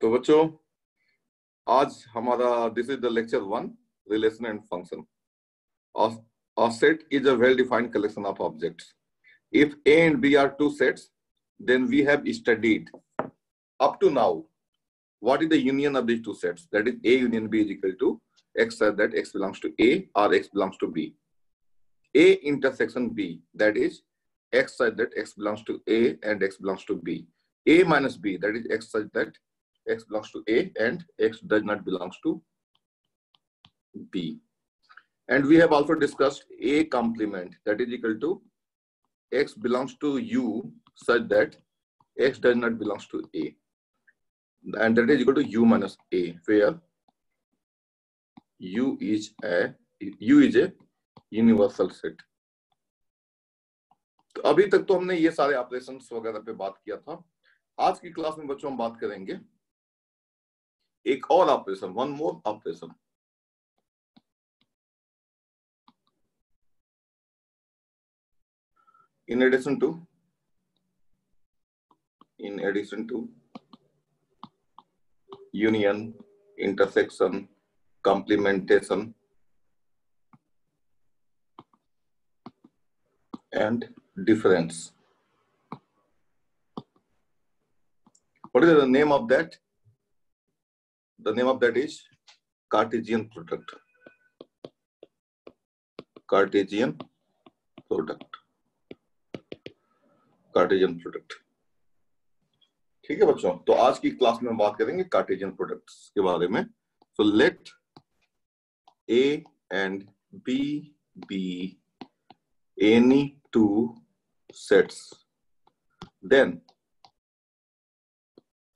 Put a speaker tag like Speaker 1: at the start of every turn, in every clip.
Speaker 1: तो बच्चों आज हमारा this is the lecture 1 relation and function. A set is a well-defined collection of objects. If A and B are two sets, then we have studied up to now what is the union of these two sets. That is A union B is equal to X such that X belongs to A or X belongs to B. A intersection B, that is X such that X belongs to A and X belongs to B. A minus B, that is X such that X belongs to A and X does not belongs to B. And we have also discussed A complement, that is equal to X belongs to U such that X does not belongs to A, and that is equal to U minus A, where U is a universal set. तो अभी तक तो हमने ये सारे operations वगैरह पे बात किया था. आज की क्लास में बच्चों हम बात करेंगे एक और operation, one more operation. In addition to union, intersection, complementation, and difference. What is the name of that? The name of that is Cartesian product. Cartesian product. Cartesian product. ठीक है बच्चों, तो आज की क्लास में हम बात करेंगे कार्टेशियन प्रोडक्ट्स के बारे में. So let A and B be any two sets, then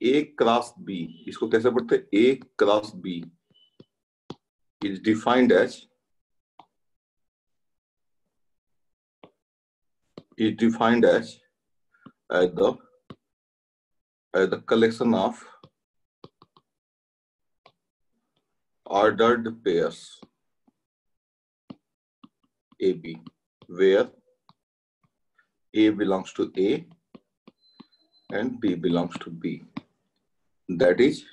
Speaker 1: A cross B, इसको कैसे पढ़ते हैं? A cross B is defined as the collection of ordered pairs AB, where A belongs to A and B belongs to B. That is,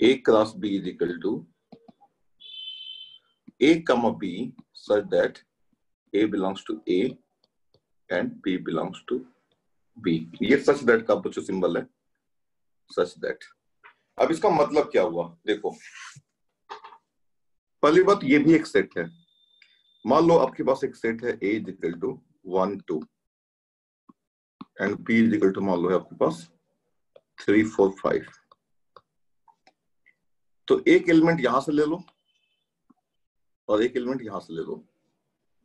Speaker 1: A cross B is equal to A comma B such that A belongs to A and B belongs to B. ये such that का बच्चों symbol है, such that. अब इसका मतलब क्या हुआ देखो. पहली बात, ये भी एक सेट है. मान लो आपके पास एक सेट है A is equal to 1 2 and B is equal to मान लो है आपके पास 3 4 5. तो एक एलिमेंट यहां से ले लो और एक एलिमेंट यहां से ले लो.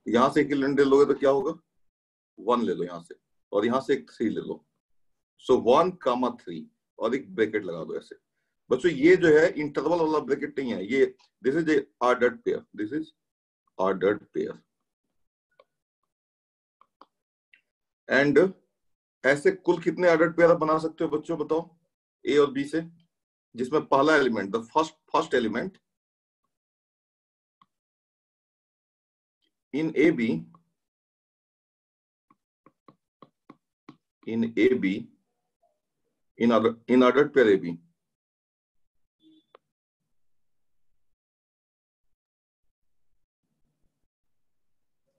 Speaker 1: यहां से एक एलिमेंट ले लोगे तो क्या होगा? 1 ले लो यहां से, और यहां से एक 3 ले लो. सो 1 कामा 3 और एक ब्रैकेट लगा दो ऐसे. बच्चों ये जो है इंटरवल वाला ब्रैकेट नहीं है, ये this is a ordered pair. This is ordered pair. And ऐसे कुल कितने ऑर्डर्ड पेयर बना सकते हो बच्चों बताओ? ए और बी से, जिसमें पहला element, the first element in A B, in AB, in ordered pair AB,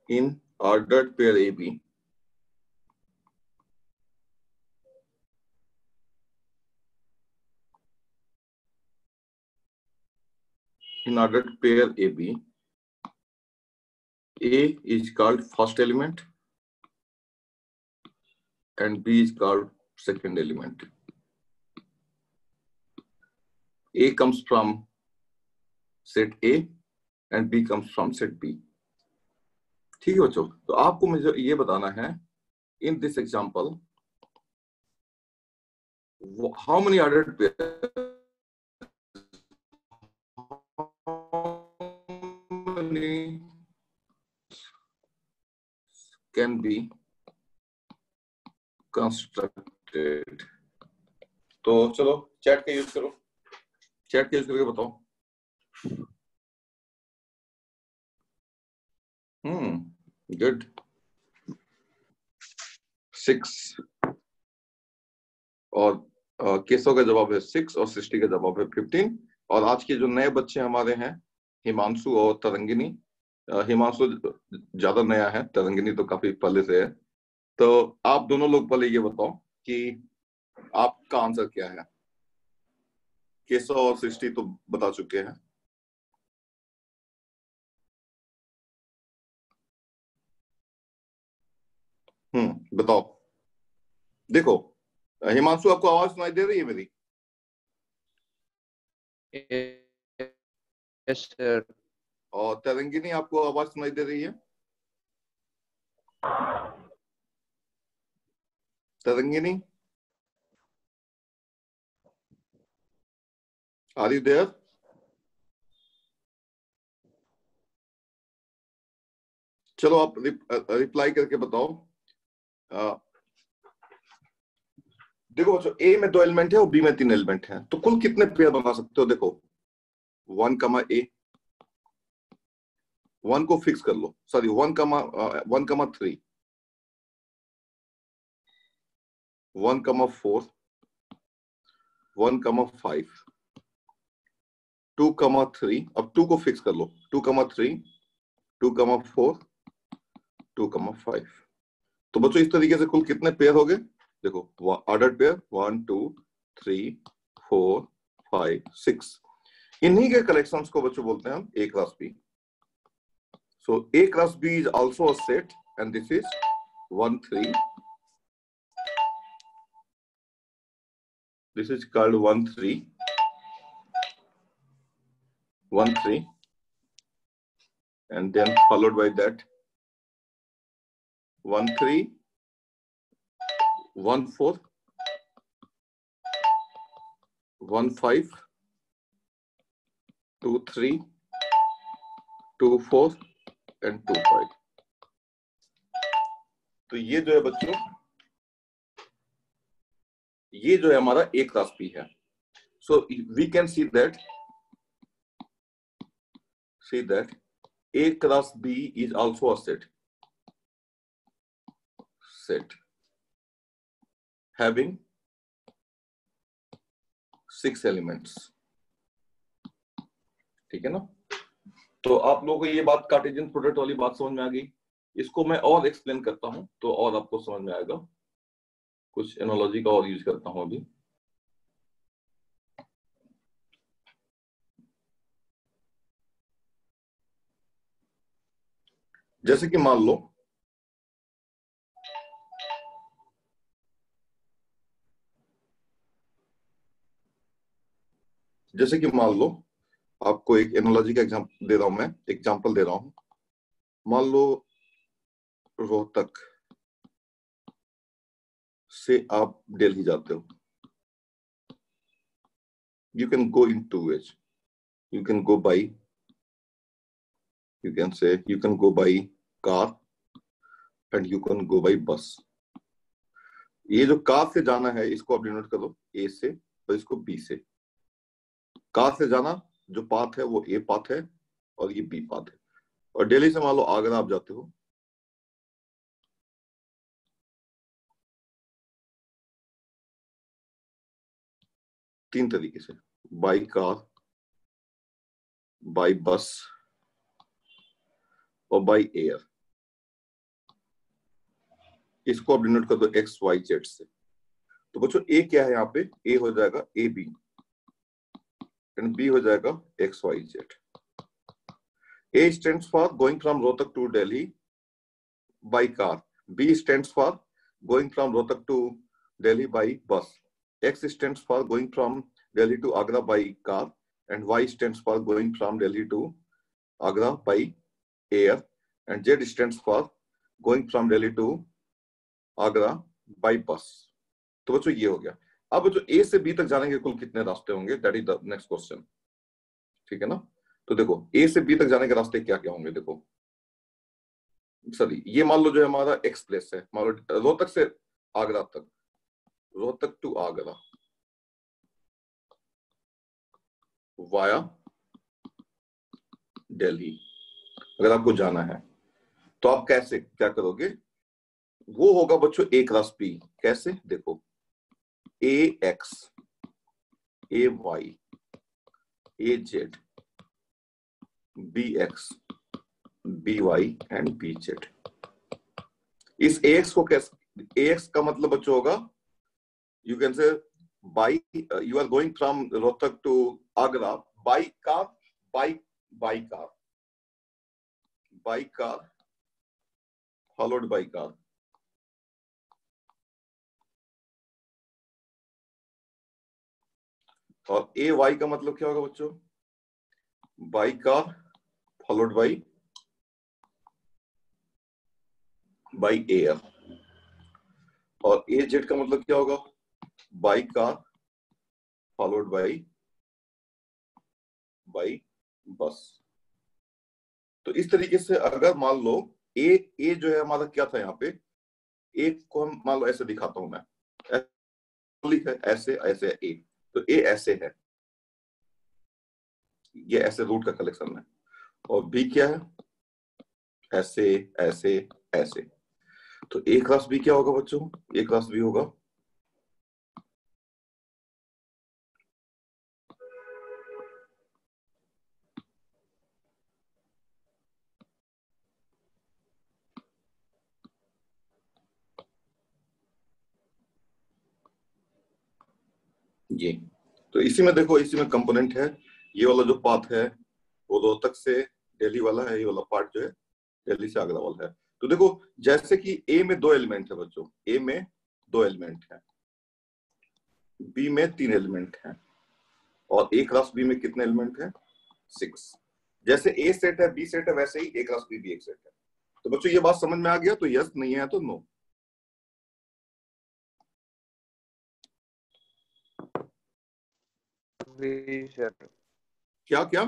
Speaker 1: in ordered pair AB, in ordered pair AB, A is called first element and B is called second element. A comes from set A and B comes from set B. ठीक है बच्चों, तो आपको मुझे ये बताना है in this example how many ordered pairs can be constructed. तो चलो चैट का यूज करो, चैट का यूज करके बताओ. गुड. 6 और केशव का जवाब है 6 और सृष्टि का जवाब है 15। और आज के जो नए बच्चे हमारे हैं, हिमांशु और तरंगिनी। हिमांशु ज्यादा नया है, तरंगिनी तो काफी पहले से है। तो आप दोनों लोग पहले ये बताओ कि आपका आंसर क्या है। केशव और सृष्टि तो बता चुके हैं। बताओ। देखो, हिमांशु आपको आवाज सुनाई दे रही है मेरी?
Speaker 2: Yes sir.
Speaker 1: और तरंगिनी आपको आवाज सुनाई दे रही है? Tarangini, are you there? चलो आप रिप्लाई करके बताओ। देखो बच्चों, ए में 2 एलिमेंट है और बी में 3 एलिमेंट है, तो कुल कितने पेयर बना सकते हो? देखो 1, A, 1 को फिक्स कर लो, सॉरी 1, 3, 1, 4, 1, 5, 2, 3। अब 2 को फिक्स कर लो, 2, 3, 2, 4, 2, 5। तो बच्चों इस तरीके से कुल कितने पेयर हो गए? देखो ऑर्डर पेयर 1, 2, 3, 4, 5, 6। इन्हीं के कलेक्शंस को बच्चों बोलते हैं हम A cross B। So A cross B is also a set, and this is 1, 3. This is called 1, 3, 1, 3, and then followed by that 1, 3, 1, 4, 1, 5, 2, 3, 2, 4 and 2, 5। तो ये जो है बच्चों, ये जो है हमारा A क्रॉस B है। So we can see that A cross B is also a set having 6 elements। ठीक है ना? तो आप लोगों को ये बात कार्टेशियन प्रोडक्ट वाली बात समझ में आ गई। इसको मैं और एक्सप्लेन करता हूं तो और आपको समझ में आएगा। कुछ एनालॉजी का और यूज करता हूं अभी। जैसे कि मान लो, आपको एक एनालॉजी का एग्जांपल दे रहा हूं, मैं एग्जांपल दे रहा हूं। मान लो रोहतक से आप दिल्ली जाते हो। You can go in 2 ways. You can go by, you can say you can go by car and you can go by bus। ये जो कार से जाना है इसको आप डिनोट करो A से और इसको B से। कार से जाना जो पाथ है वो A पाथ है और ये B पाथ है। और दिल्ली से मान लो आगरा आप जाते हो, तीन तरीके से, बाई कार, बाई बस और बाई एयर। इसको आप डिनोट कर दो XYZ से। तो बच्चों A क्या है यहाँ पे? A हो जाएगा AB एंड B हो जाएगा XYZ। A stands for going from Rohtak to Delhi by car. B stands for going from Rohtak to Delhi by bus. X stands for going from Delhi to Agra by car, and Y stands for going from Delhi to Agra by air, and Z stands for going from Delhi to Agra by bus। तो बच्चों ये हो गया। अब बच्चों A से B तक जाने के कुल कितने रास्ते होंगे? That is the next question. ठीक है ना? तो देखो A से B तक जाने के रास्ते क्या क्या होंगे। देखो सॉरी, ये मान लो जो हमारा एक्स प्लेस है, मान लो रोहतक से आगरा तक, रोहतक टू आगरा वाया दिल्ली। अगर आपको जाना है तो आप कैसे क्या करोगे? वो होगा बच्चों A क्रॉस B। कैसे? देखो AX A Y, A Z, B X, B Y and B Z. इस ax को कैसे, ax का मतलब बच्चों होगा, you can say by, you are going from Rohtak to Agra by car, by car followed by car. और ए वाई का मतलब क्या होगा बच्चों, by car followed by air. और ए जेड का मतलब क्या होगा, by car followed by bus. तो इस तरीके से अगर मान लो ए जो है हमारा क्या था, यहाँ पे एक को हम मान लो ऐसे दिखाता हूं मैं, ऐसे ऐसे ए, तो ए ऐसे है, ये ऐसे रूट का कलेक्शन है। और बी क्या है, ऐसे ऐसे ऐसे। तो ए क्लास बी क्या होगा बच्चों, ए क्लास बी होगा ये। तो इसी में देखो, इसी में कंपोनेंट है, ये वाला जो पाथ है वो रोहतक से दिल्ली वाला है, ये वाला पार्ट जो है दिल्ली से आगरा वाला है। तो देखो जैसे कि ए में 2 एलिमेंट है बच्चों, ए में 2 एलिमेंट है, बी में 3 एलिमेंट है, और ए क्लास बी में कितने एलिमेंट है, 6। जैसे ए सेट है बी सेट है, वैसे ही ए क्लास बी भी एक सेट है। तो बच्चों ये बात समझ में आ गया, तो यस, नहीं है तो नो।
Speaker 2: सर
Speaker 1: क्या क्या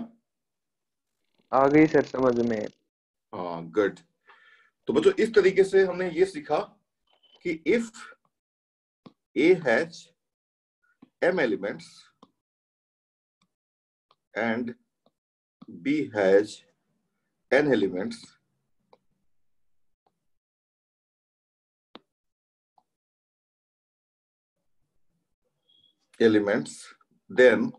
Speaker 2: आ गई सर समझ में।
Speaker 1: हाँ, गुड। तो बच्चों इस तरीके से हमने ये सीखा कि if A has m elements and b has n elements, then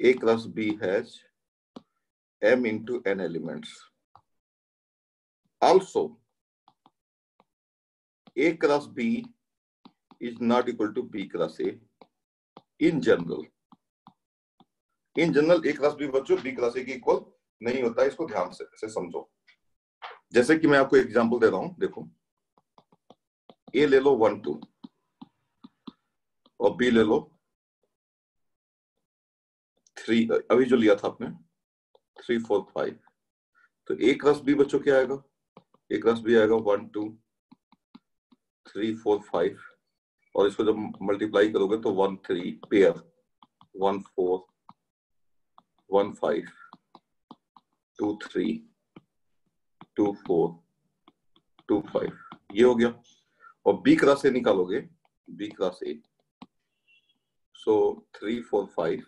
Speaker 1: a plus b has m into n elements. Also, a plus b is not equal to b plus a in general. In general A class B बच्चों B class A के इक्वल नहीं होता है, इसको ध्यान से समझो। जैसे कि मैं आपको एग्जांपल दे रहा हूं, देखो ए ले लो 1 2 और बी ले लो 3, अभी जो लिया था आपने 3 4 5। तो ए क्लास बी बच्चों क्या आएगा, ए क्लास बी आएगा 1 2 3 4 5, और इसको जब मल्टीप्लाई करोगे तो 1 3 पेयर 1 4 1 5 2 3 2 4 2 5, ये हो गया। और बी क्लास ए निकालोगे, बी क्लास ए, सो 3 4 5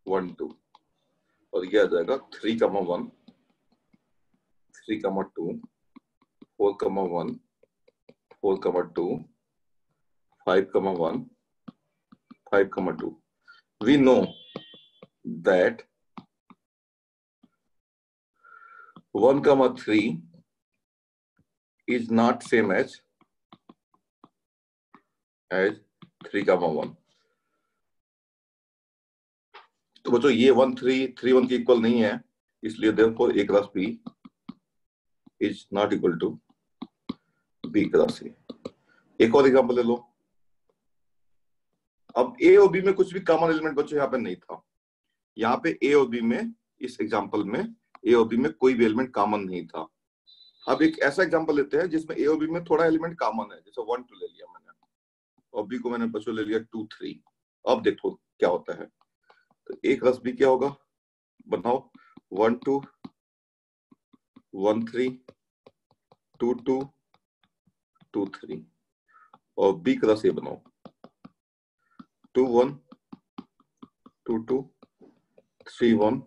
Speaker 1: 1 2, और ये आ जाएगा 3 1 3 2 4 1 4 2 5 1 5 2। We know that 1 3 is not same as 3 1। तो बच्चों ये 1 3 3 1 के इक्वल नहीं है, इसलिए therefore a class b is not equal to b class a। एक और एग्जांपल ले लो। अब a और b में कुछ भी कॉमन एलिमेंट बच्चों यहाँ पे नहीं था, यहाँ पे a और b में, इस एग्जांपल में a और b में कोई भी एलिमेंट कॉमन नहीं था। अब एक ऐसा एग्जांपल लेते हैं जिसमें a और b में थोड़ा एलिमेंट कॉमन है, जैसे 1 2 ले लिया मैंने और b को मैंने बच्चों ले लिया 2 3। अब देखो क्या होता है, तो a प्लस b क्या होगा, बनाओ 1 2 1 3 2 2 2 3, और b प्लस a बनाओ 2 1 2 2 3 1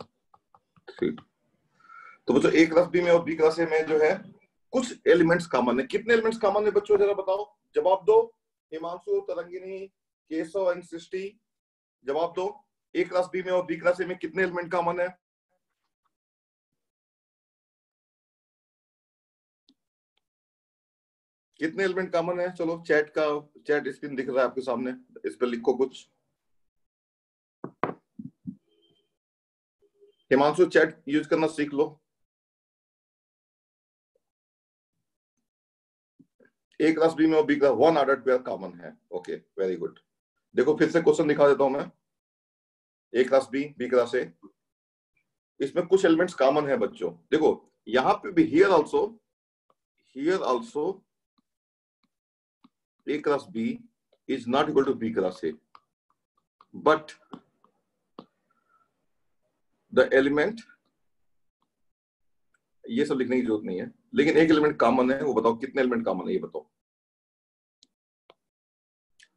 Speaker 1: 3। तो बच्चों a क्लास b में और b क्लास a में जो है कुछ एलिमेंट्स कॉमन है। कितने एलिमेंट्स कॉमन है बच्चों, जरा बताओ। जवाब दो हिमांशु, तरंगिनी, केशव एंड सृष्टि, जवाब दो। ए क्लास बी में और बी क्लास ए में कितने एलिमेंट कॉमन है? कितने एलिमेंट कॉमन है? चलो चैट स्क्रीन दिख रहा है आपके सामने, इस पर लिखो कुछ। हिमांशु चैट यूज करना सीख लो। ए क्लास बी में और B class one order pair common है। Okay very good. देखो फिर से क्वेश्चन दिखा देता हूं मैं। A class B, B class A, इसमें कुछ एलिमेंट्स कॉमन है बच्चों। देखो यहां पे भी here also A class B is not equal to B class A, but the element, ये सब लिखने की जरूरत नहीं है, लेकिन एक एलिमेंट कॉमन है। वो बताओ कितने एलिमेंट कॉमन है, ये बताओ।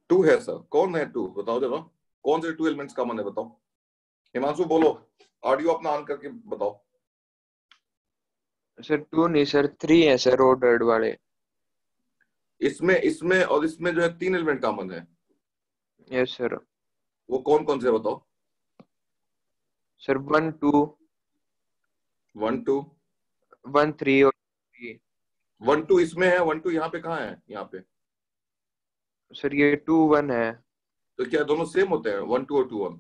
Speaker 1: 2 है सर। कौन है 2? बताओ जरा, कौन से 2 एलिमेंट्स कॉमन है बताओ। हिमांशु बोलो, ऑडियो अपना ऑन करके बताओ।
Speaker 2: सर 2 नहीं सर 3 है सर, ऑर्डर्ड वाले।
Speaker 1: इसमें इसमें और इसमें जो है 3 एलिमेंट कॉमन है।
Speaker 2: Yes sir.
Speaker 1: वो कौन कौन से बताओ।
Speaker 2: सर 1 2
Speaker 1: 1 2
Speaker 2: 1 3 और 3।
Speaker 1: 1 2 इसमें है। 1 2 यहाँ पे कहाँ है? यहाँ पे।
Speaker 2: सर ये 2 1 है।
Speaker 1: तो क्या दोनों सेम होते हैं 1 2 और 2 1?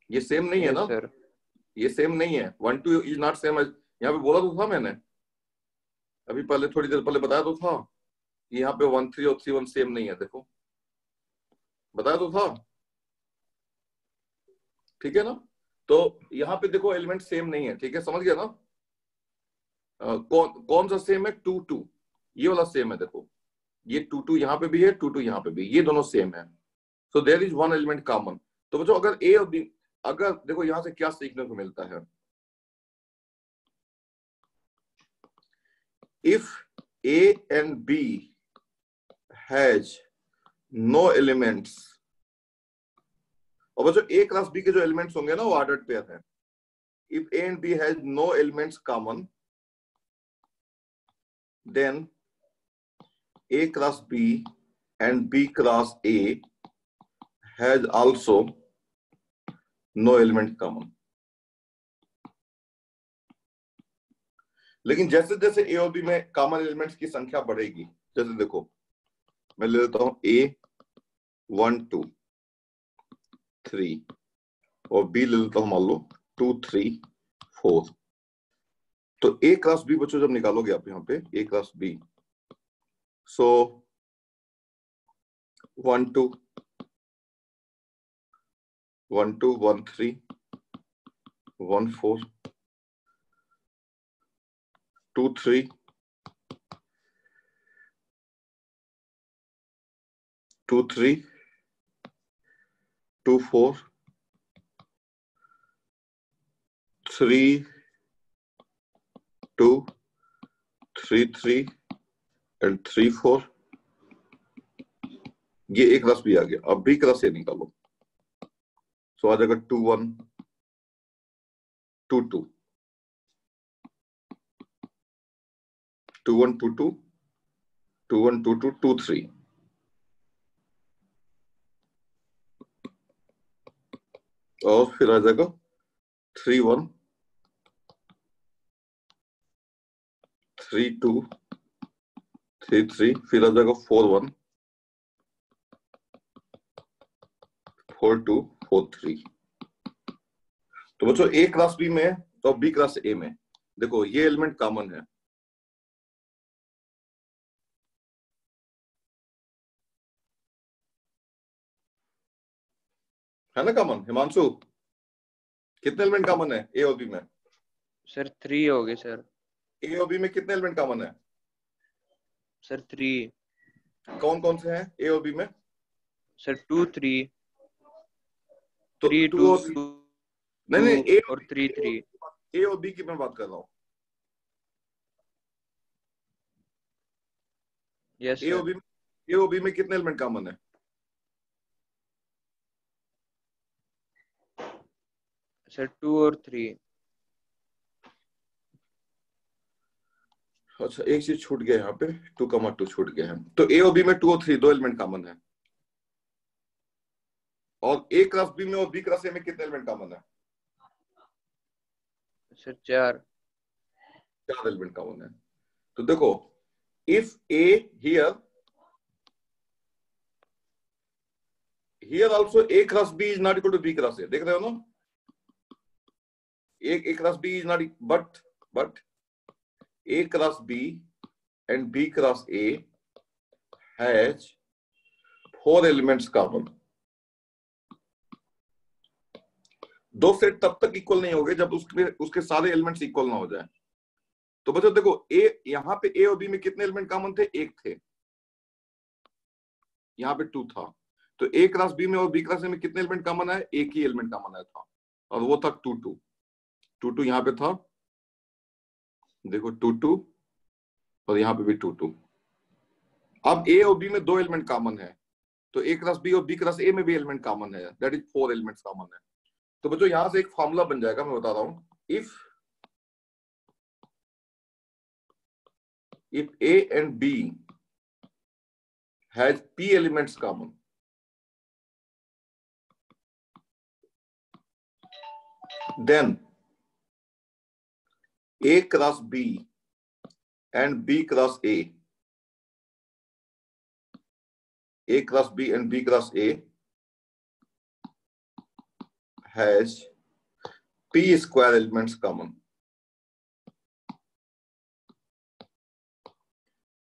Speaker 1: ये सेम नहीं है
Speaker 2: यस
Speaker 1: ना,
Speaker 2: सर।
Speaker 1: ये सेम नहीं है। 1 2 इज नॉट सेम। यहाँ पे बोला तो था मैंने, अभी पहले थोड़ी देर पहले बताया तो था कि यहाँ पे 1 3 और 3 1 सेम नहीं है। देखो बताया तो था, ठीक है ना। तो यहाँ पे देखो एलिमेंट सेम नहीं है, ठीक है, समझ गया ना। कौन कौन सा सेम है? 2 2, ये वाला सेम है। देखो ये 2 2 यहाँ पे भी है, 2 2 यहाँ पे भी, ये दोनों सेम है। So there is one element common. तो बच्चों अगर ए और बी, अगर देखो यहां से क्या सीखने को मिलता है, if A and B has no elements, और बच्चों ए क्लास बी के जो एलिमेंट्स होंगे ना वो ऑर्डर्ड पेयर है। If A and B has no elements common, then A class B and B class A has also no element common. लेकिन जैसे जैसे ए और बी में कॉमन एलिमेंट्स की संख्या बढ़ेगी, जैसे देखो मैं ले लेता हूं ए 1 2 3 और बी ले लेता हूं मान लो 2 3 4। तो ए क्लास बी बच्चों जब निकालोगे आप यहाँ पे ए क्लास बी, सो 1 2 1 2 1 3 1 4 2 3 2 3 2 4 3 2 3 3 एंड 3 4। ये ए क्लास बी आ गया। अब बी क्लास ए निकालो, सो आ जाएगा 2 1 2 2 2 1 2 2 2 1 2 2 2 3। और फिर आ जाएगा 3 1 3 2 3 3, फिर आ जाएगा 4 1 4 2 4 3। तो बच्चों ए क्लास बी में और बी क्लास ए में देखो ये एलिमेंट कॉमन है ना कॉमन। हिमांशु कितने एलिमेंट कॉमन है ए और बी में?
Speaker 2: सर 3 हो गए सर।
Speaker 1: ए और बी में कितने एलिमेंट कॉमन है?
Speaker 2: सर 3।
Speaker 1: कौन कौन से हैं ए और बी में?
Speaker 2: सर 2 3
Speaker 1: तो
Speaker 2: 3
Speaker 1: टू
Speaker 2: 2
Speaker 1: और
Speaker 2: 2
Speaker 1: नहीं नहीं, ए
Speaker 2: और 3 3।
Speaker 1: और बी की मैं बात कर रहा हूँ।
Speaker 2: यस
Speaker 1: ए और
Speaker 2: सर।
Speaker 1: बी ए और बी में कितने एलिमेंट कॉमन है?
Speaker 2: सर 2 और 3।
Speaker 1: अच्छा एक चीज छूट गया यहाँ पे, 2,2 छूट गया है। तो ए और बी में 2 और 3 दो एलिमेंट कॉमन है, और ए क्रॉस बी में और बी क्रॉस ए में कितने एलिमेंट कॉमन है?
Speaker 2: सर 4।
Speaker 1: 4 एलिमेंट कॉमन है। तो देखो, if A here also A cross B is not equal to B cross A, देख रहे हो ना? A cross B is not, but A cross B and B cross A has 4 elements common. दो set तब तक equal नहीं हो गए जब उसके सारे एलिमेंट्स इक्वल ना हो जाए। तो बच्चों देखो, ए यहाँ पे ए और बी में कितने एलिमेंट कॉमन थे? 1 थे, यहाँ पे 2 था। तो ए क्रॉस बी में और बी क्रॉस ए में कितने एलिमेंट कॉमन है? एक ही एलिमेंट कॉमन आया था, और वो था 2 यहाँ पे था, देखो 2 और यहाँ पे भी 2। अब ए और बी में 2 एलिमेंट कॉमन है, तो ए क्रॉस बी और बी क्रॉस ए में भी एलिमेंट कॉमन है, दैट इज 4 एलिमेंट्स कॉमन है। तो बच्चों यहां से एक फॉर्मूला बन जाएगा, मैं बता रहा हूं। If A and B has p elements common, then A cross B and B cross A cross B and B cross A has P square elements common.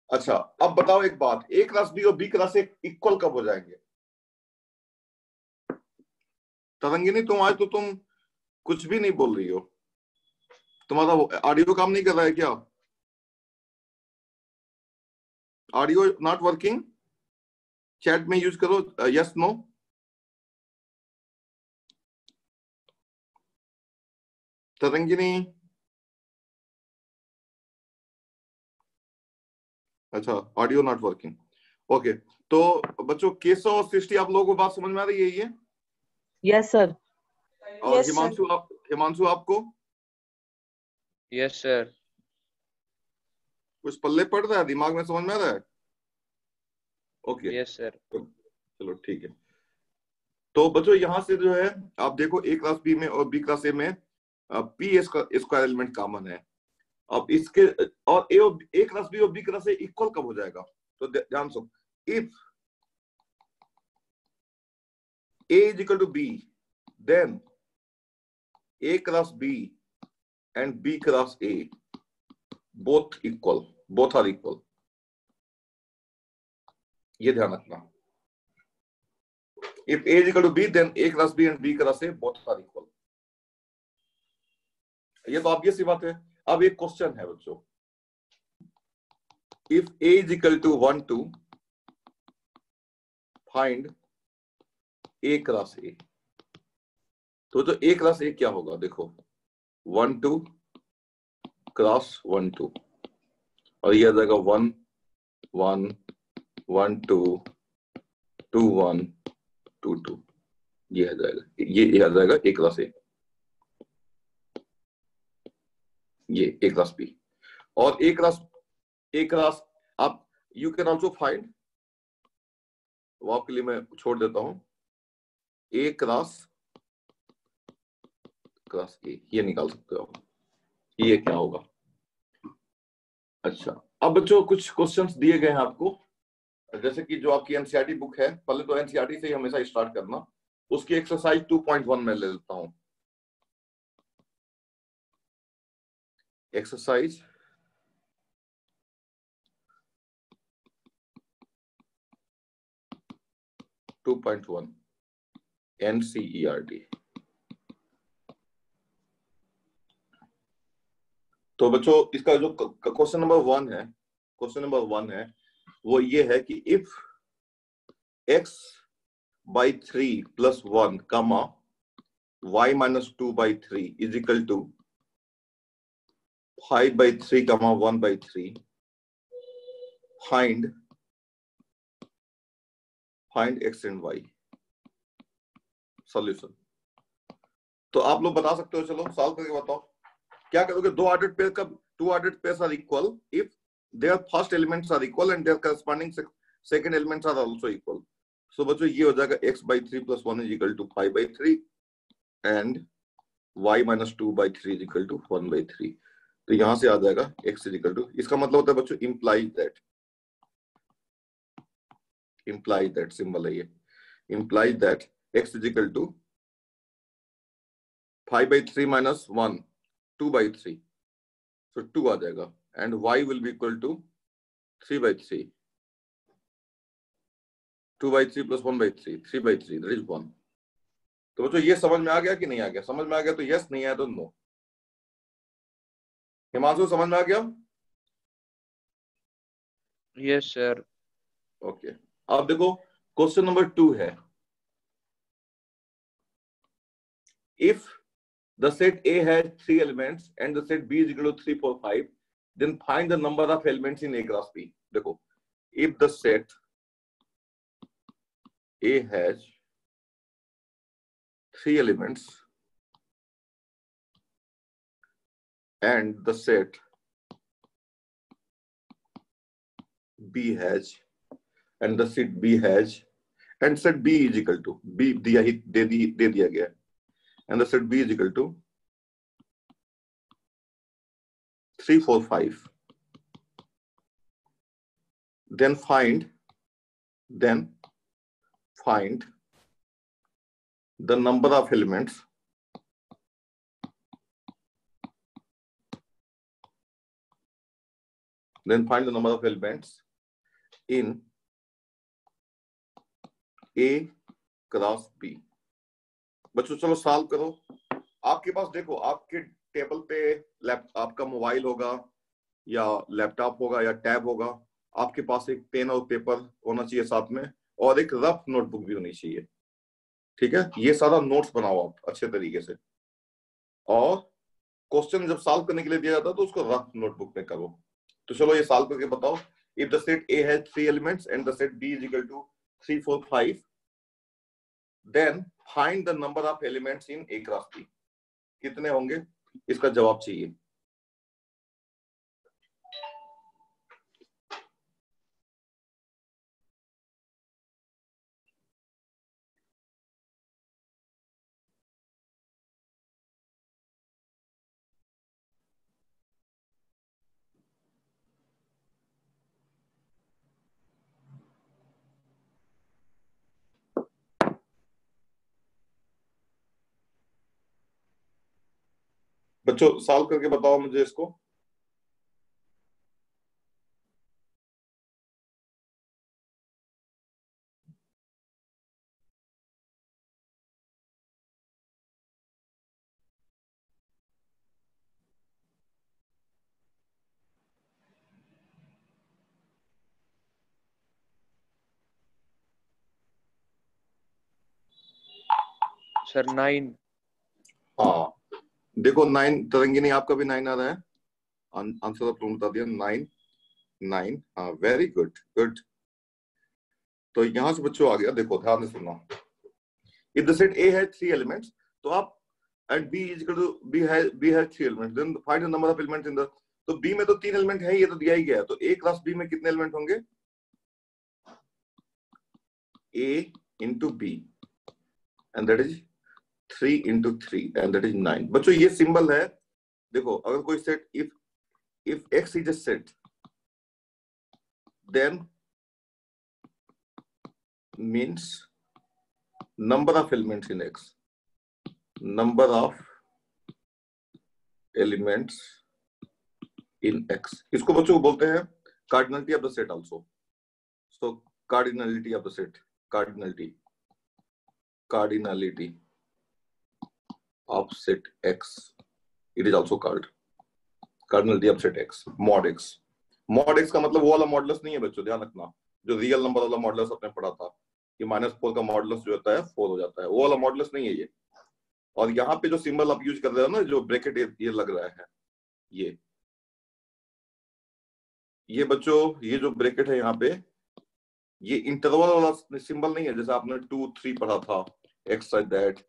Speaker 1: अच्छा, अब बताओ एक बात, A क्रॉस B और B क्रॉस A इक्वल कब हो जाएंगे? तरंगिनी तुम आज तो तुम कुछ भी नहीं बोल रही हो, तुम्हारा ऑडियो काम नहीं कर रहा है क्या? Audio not working? चैट में यूज करो, यस नो। तरंगिनी, अच्छा ऑडियो नॉट वर्किंग, ओके। तो बच्चों केशव और सृष्टि, आप लोगों को बात समझ में आ रही है ये?
Speaker 3: Yes sir.
Speaker 1: और हिमांशु आपको?
Speaker 2: Yes sir.
Speaker 1: कुछ पल्ले पड़ रहा है, दिमाग में समझ में आ रहा है? Okay
Speaker 2: yes sir.
Speaker 1: चलो ठीक है। तो बच्चों यहां से जो है आप देखो, ए क्लास बी में और बी क्लास ए में पी स्क्वायर एलिमेंट कॉमन है। अब इसके और ए क्लास बी और बी क्लास ए इक्वल कब हो जाएगा? तो ध्यान so, if A is equal to B, then A class B and B class A both are equal. ये ध्यान रखना, if A is equal to B, then A cross B and B cross A both are equal. ये तो obvious सी बात है। अब एक question है बच्चों, if A is equal to 1 2, find A cross A। तो जो A cross A क्या होगा? देखो 1 2 क्रॉस 1 2, और ये आ जाएगा 1 1 1 2 2 1 2 2, ये आ जाएगा, ये आ जाएगा A क्रॉस A, ये A क्रॉस B। और A क्रॉस आप यू कैन ऑल्सो फाइंड, वो आपके लिए मैं छोड़ देता हूं, A क्रॉस A, ये निकाल सकते हो आप, ये क्या होगा? अच्छा, अब बच्चों कुछ क्वेश्चंस दिए गए हैं आपको, जैसे कि जो आपकी एनसीईआरटी बुक है, पहले तो एनसीईआरटी से ही हमेशा स्टार्ट करना। उसकी एक्सरसाइज 2.1 में ले लेता हूं। Exercise 2.1 NCERT. तो बच्चों इसका जो क्वेश्चन नंबर 1 है वो ये है कि if x by 3 plus 1 comma y minus 2 by 3 is equal to 5 by 3 comma 1 by 3, find x and y। Solution तो आप लोग बता सकते हो, चलो सॉल्व करके बताओ क्या करोगे। 2 ऑर्डर्ड पेयर का 2 ordered pairs are equal if their first elements are equal and their corresponding second elements are also equal. So बच्चों ये हो जाएगा x by 3 plus 1 is equal to 5 by 3 and y minus 2 by 3 is equal to 1 by 3. तो यहां से आ जाएगा x is equal to, इसका मतलब होता है बच्चों implies that symbol है ये, implies that x is equal to 5 by 3 minus 1, 2 by 3. So 2 आ जाएगा and y will be equal to 3 by 3. 2 by 3 plus 1 by 3, 3 by 3, that is 1. तो बच्चों ये समझ में आ गया कि नहीं आ गया? समझ में आ गया तो यस, नहीं आया तो नो. हिमांशु समझ में आ गया?
Speaker 2: Yes sir.
Speaker 1: ओके, अब देखो क्वेश्चन नंबर 2 है, if the set A has 3 elements and the set B is equal to 3, 4, 5, then find the number of elements in A cross B. देखो, if the set A has 3 elements and the set B has, and the set B has, and set B is equal to, B दिया ही दे दिया गया, and the set B is equal to 3, 4, 5. Then find the number of elements in A cross B. बच्चों चलो solve करो. आपके पास देखो, आपके table पे आपका मोबाइल होगा या लैपटॉप होगा या टैब होगा, आपके पास एक पेन और पेपर होना चाहिए साथ में, और एक रफ नोटबुक भी होनी चाहिए. ठीक है, ये सारा नोट्स बनाओ आप अच्छे तरीके से, और क्वेश्चन जब सॉल्व करने के लिए दिया जाता है तो उसको रफ नोटबुक में करो. तो चलो ये सॉल्व करके बताओ. If the set A has 3 elements and the set B is equal to 3, 4, 5, then find the number of elements in A cross B. कितने होंगे, इसका जवाब चाहिए. बच्चों सॉल्व करके बताओ मुझे इसको.
Speaker 2: सर 9.
Speaker 1: हाँ देखो 9, तरंगिनी आपका भी 9 आ रहा है. आंसर आपने बता दिया 9. हाँ वेरी गुड. तो यहां से बच्चों आ गया. देखो ध्यान से सुनना. If the set A has 3 elements, तो आप and B is equal to B has 3 elements, then find the number of elements in the, तो B में तो 3 एलिमेंट है, ये तो दिया ही गया. तो A क्रॉस B में कितने एलिमेंट होंगे? A into B, and that is 3 into 3, and that is 9. बच्चों ये सिंबल है. देखो अगर कोई set, if X is a set, then means number of elements in X. Number of elements in X. इसको बच्चों बोलते हैं cardinality of the set also. So cardinality of the set, cardinality of set X. It is also called cardinality of set X, mod X. mod X का मतलब वो वाला modulus नहीं है बच्चों, ध्यान रखना, जो रियल नंबर वाला मॉडुलस आपने पढ़ा था कि -4 का मॉडुलस जो होता है 4 हो जाता है, वो वाला मॉडुलस नहीं है ये. और यहाँ पे जो सिंबल आप यूज कर रहे हो ना, जो ब्रैकेट ये लग रहा है, ये बच्चों, ये जो ब्रैकेट है यहाँ पे, ये इंटरवल वाला सिंबल नहीं है जैसे आपने 2, 3 पढ़ा था, x like that,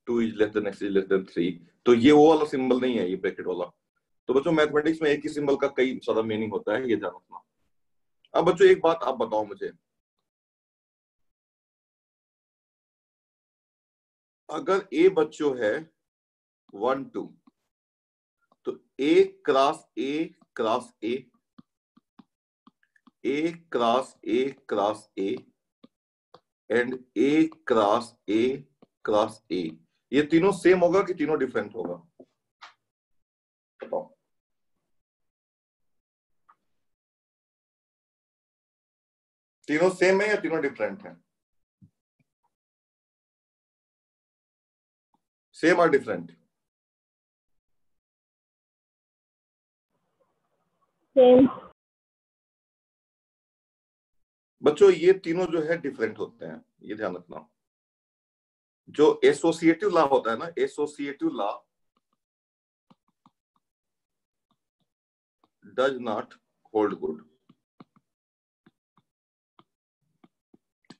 Speaker 1: 2 is less than x is less than 3. तो ये वो वाला सिंबल नहीं है, ये ब्रैकेट वाला. तो बच्चों मैथमेटिक्स में एक ही सिंबल का कई सारा मीनिंग होता है, ये ध्यान रखना। अब बच्चों एक बात आप बताओ मुझे, अगर ए बच्चों है 1 2, तो A cross A cross A cross A cross A and A cross A, ये तीनों सेम होगा कि तीनों डिफरेंट होगा? बताओ। तीनों सेम है या तीनों डिफरेंट है? सेम और डिफरेंट?
Speaker 3: सेम।
Speaker 1: बच्चों ये तीनों जो है डिफरेंट होते हैं, ये ध्यान रखना। जो एसोसिएटिव लॉ होता है ना, associative law does not hold good.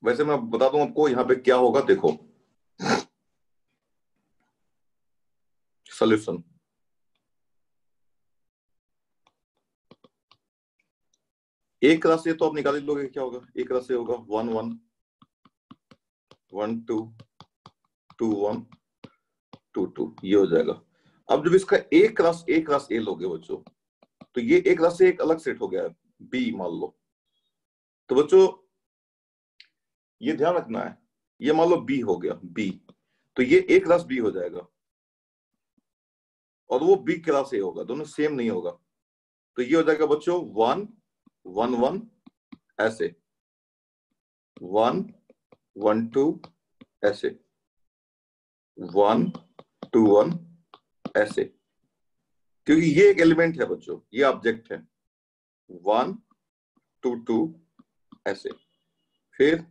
Speaker 1: वैसे मैं बता दूं आपको यहाँ पे क्या होगा, देखो सॉल्यूशन। एक राशि तो आप निकाल लोगे, क्या होगा? एक राशि होगा 1 1 1 2 2 1 2 2, ये हो जाएगा। अब जब इसका एक राशि ए लोगे बच्चों, तो ये एक राशि एक अलग सेट हो गया है, बी मान लो। तो बच्चों ये ध्यान रखना है, ये मान लो बी हो गया, बी, तो ये एक राशि बी हो जाएगा और वो बी क्लास ए होगा, दोनों सेम नहीं होगा। तो ये हो जाएगा बच्चों 1 1 1 ऐसे, 1 1 2 ऐसे, 1 2 1 ऐसे, क्योंकि ये एक एलिमेंट है बच्चों, ये ऑब्जेक्ट है। 1 2 2 ऐसे, फिर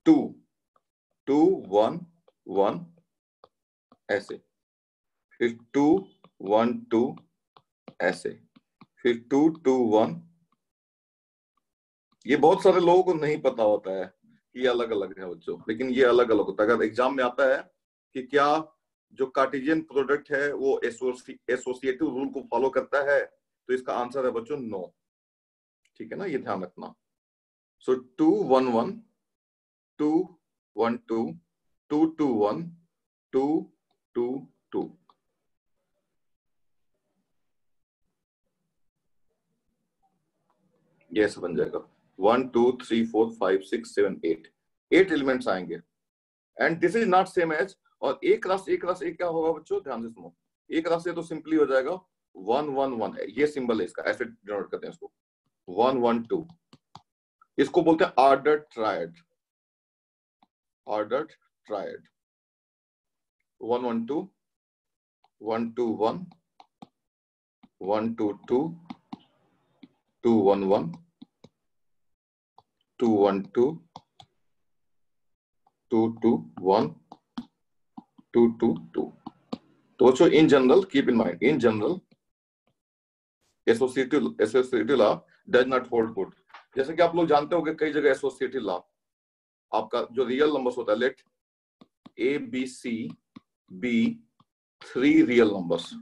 Speaker 1: 2 2 1 1 ऐसे, फिर 2 1 2 ऐसे, फिर 2 2 1। ये बहुत सारे लोगों को नहीं पता होता है कि ये अलग अलग है बच्चों, लेकिन ये अलग अलग होता है। अगर एग्जाम में आता है कि क्या जो कार्टेशियन प्रोडक्ट है वो एसोसिएटिव रूल को फॉलो करता है, तो इसका आंसर है बच्चों नो। ठीक है ना, ये ध्यान रखना। सो 2 1 1 2 1 2 2 2 1 2 2 2, ये ऐसे बन जाएगा 1 2 3 4 5 6 7 8, 8 एलिमेंट्स आएंगे। And this is not same as, और एक राशि क्या होगा बच्चों, ध्यान से सुनो। एक राशि तो सिंपली हो जाएगा 1 1 1, ये सिंबल है इसका, ऐसे डिनोट करते हैं इसको 1 1 2। इसको बोलते हैं ऑर्डर्ड ट्रायड, ऑर्डर्ड ट्रायड। 1 1 2 1 2 1 1 2 2 2 1 1 2 1 2 2 2 1 2 2 2। तो बच्चों in general keep in mind, in general associative law does not hold good. जैसे कि आप लोग जानते होंगे कई जगह एसोसिएटिव लॉ, आपका जो रियल नंबर्स होता है, let A B C be 3 real numbers,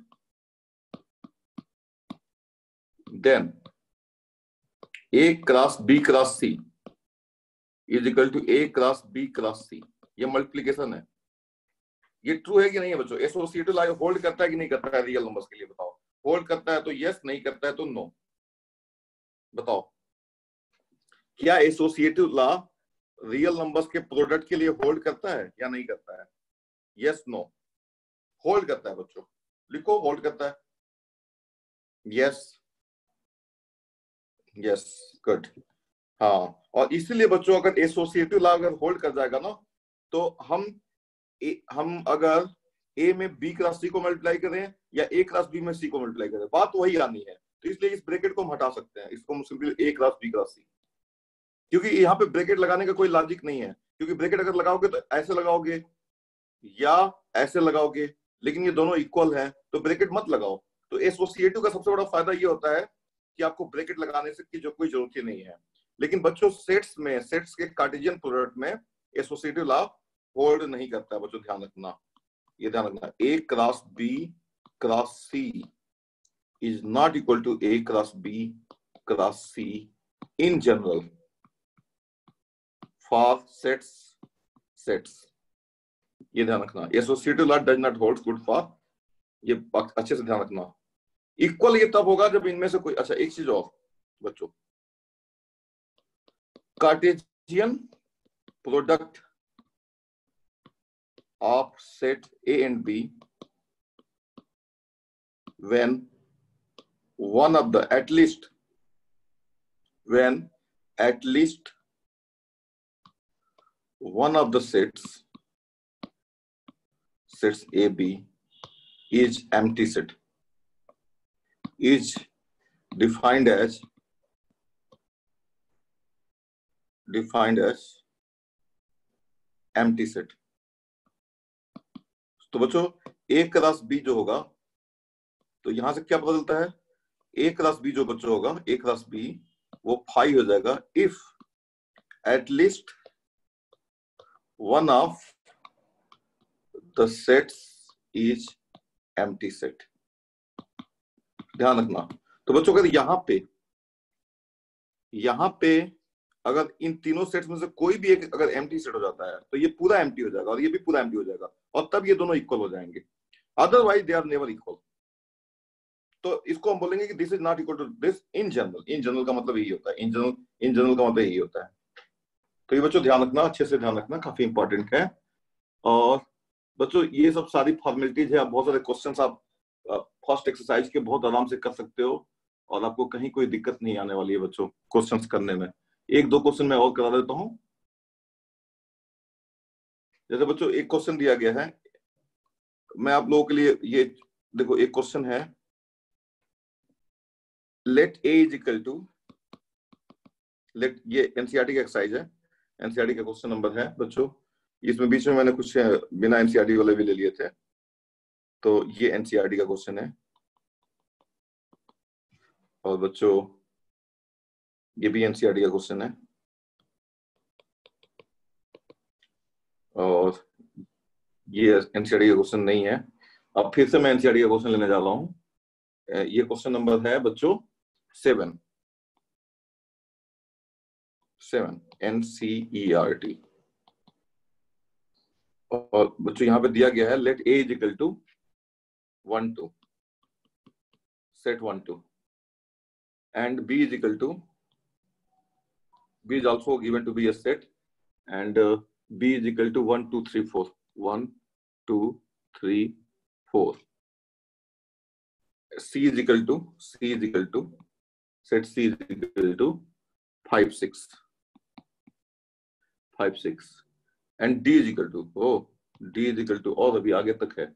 Speaker 1: then A cross B cross C is equal to A cross B cross C. ये मल्टीप्लीकेशन है, ये ट्रू है कि नहीं है बच्चों? एसोसिएटिव लॉ होल्ड करता है कि नहीं करता है रियल नंबर्स के लिए? बताओ। होल्ड करता है तो यस, नहीं करता है तो नो। बताओ क्या एसोसिएटिव लॉ रियल नंबर्स के प्रोडक्ट के लिए होल्ड करता है या नहीं करता है? Yes no. होल्ड करता है बच्चों, लिखो होल्ड करता है। Yes yes good. हाँ, और इसीलिए बच्चों अगर एसोसिएटिव लॉ अगर होल्ड कर जाएगा ना, तो हम अगर ए में बी क्रॉस सी को मल्टीप्लाई करें या ए क्रॉस बी में सी को मल्टीप्लाई करें, बात वही आनी है। तो इसलिए इस ब्रैकेट को हम हटा सकते हैं, इसको हम सिंपली ए क्रॉस बी क्रॉस सी, क्योंकि यहाँ पे ब्रैकेट लगाने का कोई लॉजिक नहीं है। क्योंकि ब्रैकेट अगर लगाओगे तो ऐसे लगाओगे या ऐसे लगाओगे, लेकिन ये दोनों इक्वल हैं, तो ब्रैकेट मत लगाओ। तो एसोसिएटिव का सबसे बड़ा फायदा ये होता है कि आपको ब्रैकेट लगाने से की जो कोई जरूरत ही नहीं है। लेकिन बच्चों सेट्स में, सेट्स के कार्टेशियन प्रोडक्ट में एसोसिएटिव लॉ होल्ड नहीं करता है बच्चों, ध्यान रखना। ये ध्यान रखना, A cross B cross C is not equal to A cross B cross C in general for sets. ये ध्यान रखना, associative law does not hold good for, ये अच्छे से ध्यान रखना। इक्वल ये तब होगा जब इनमें से कोई, अच्छा एक चीज और बच्चों, Cartesian product of set A and B when one of the at least one of the sets A B is empty set is defined as empty set। तो बच्चों A क्रॉस B जो होगा, तो यहां से क्या पता चलता है, A क्रॉस B जो बच्चों होगा, A क्रॉस B वो फाई हो जाएगा if at least one of the sets is empty set. ध्यान रखना। तो बच्चों अगर यहां पे अगर इन तीनों सेट्स में से कोई भी एक अगर एम्प्टी सेट हो जाता है तो ये पूरा एम्प्टी हो जाएगा और ये भी पूरा एम्प्टी हो जाएगा, और तब ये दोनों इक्वल हो जाएंगे, otherwise they are never equal. तो इसको हम बोलेंगे कि this is not equal to this in general. In general का मतलब यही होता है, इन जनरल का मतलब यही होता है। तो ये बच्चों ध्यान रखना, अच्छे से ध्यान रखना, काफी इंपॉर्टेंट है। और बच्चों ये सब सारी फॉर्मेलिटीज है, बहुत सारे क्वेश्चंस आप फर्स्ट एक्सरसाइज के बहुत आराम से कर सकते हो और आपको कहीं कोई दिक्कत नहीं आने वाली है बच्चों क्वेश्चंस करने में। एक दो क्वेश्चन मैं और करा देता हूं। जैसे बच्चों एक क्वेश्चन दिया गया है, मैं आप लोगों के लिए ये देखो, एक क्वेश्चन है, let A is equal to, let, ये एनसीईआरटी का एक्सरसाइज है, एनसीईआरटी का क्वेश्चन नंबर है बच्चों। इसमें बीच में मैंने कुछ बिना एनसीईआरटी वाले भी ले लिए थे, तो ये एनसीईआरटी का क्वेश्चन है। और बच्चों ये भी एनसीईआरटी का क्वेश्चन है, और ये एनसीईआरटी का क्वेश्चन नहीं है। अब फिर से मैं एनसीईआरटी का क्वेश्चन लेने जा रहा हूं। ये क्वेश्चन नंबर है बच्चों 7 NCERT। और बच्चों यहाँ पे दिया गया है let A is equal to 1 2 set 1 2 and B is equal to, B is also given to be a set, and B is equal to 1 2 3 4 1 2 3 4। C is equal to set C is equal to 5 6 and D is equal to, D is equal to, और अभी आगे तक है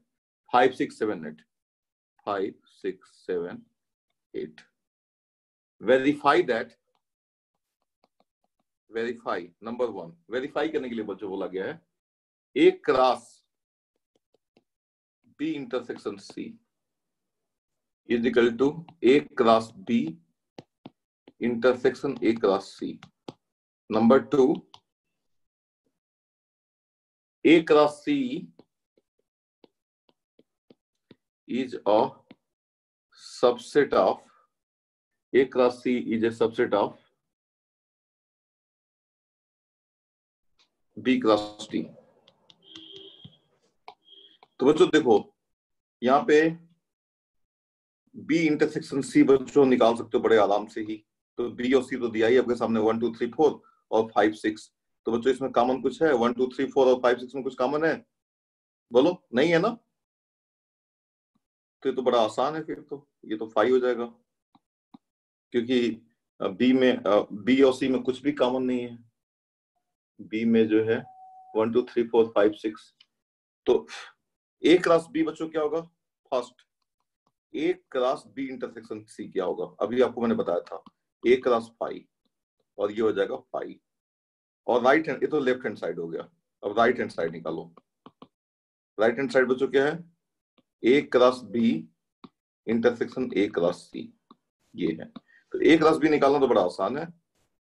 Speaker 1: 5 6 7 8 5 6 7 8। Verify that, verify number 1, verify करने के लिए बच्चों बोला गया है A cross B intersection C is equal to A cross B intersection A cross C। Number 2, A cross C is a subset of, A cross C is a subset of B cross D। तो बच्चों देखो यहाँ पे B intersection C बच्चों निकाल सकते हो बड़े आराम से ही। तो B और C तो दिया ही आपके सामने 1 2 3 4 और 5 6। तो बच्चों इसमें कॉमन कुछ है? 1 2 3 4 और 5 6 में कुछ कॉमन है? बोलो, नहीं है ना? तो ये तो बड़ा आसान है, फिर तो ये तो 5 हो जाएगा, क्योंकि B और C में कुछ भी कॉमन नहीं है। B में जो है 1 2 3 4 5 6, तो A क्रॉस B बच्चों क्या होगा? First A cross B intersection C क्या होगा? अभी आपको मैंने बताया था A क्रॉस 5, और ये हो जाएगा 5। और राइट हैंड, ये तो लेफ्ट हैंड साइड हो गया। अब राइट हैंड साइड निकालो। राइट हैंड साइड बच्चों क्या है? A cross B intersection A cross C, ये है। तो A क्रॉस B निकालना तो बड़ा आसान है।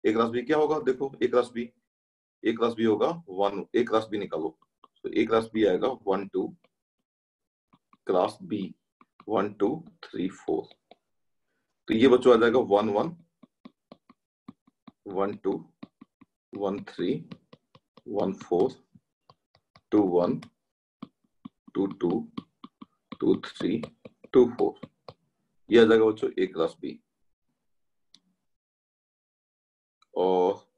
Speaker 1: A क्रॉस B क्या होगा? देखो A क्रॉस B होगा 1, A क्रॉस B निकालो, तो A क्रॉस B आएगा 1 2 क्लास बी 1 2 3 4। तो ये बच्चों आ जाएगा 1 1 1 2 1 3 1 4 2 1 2 2 2 3 2 4। ये आ जाएगा बच्चों ए क्लास बी। और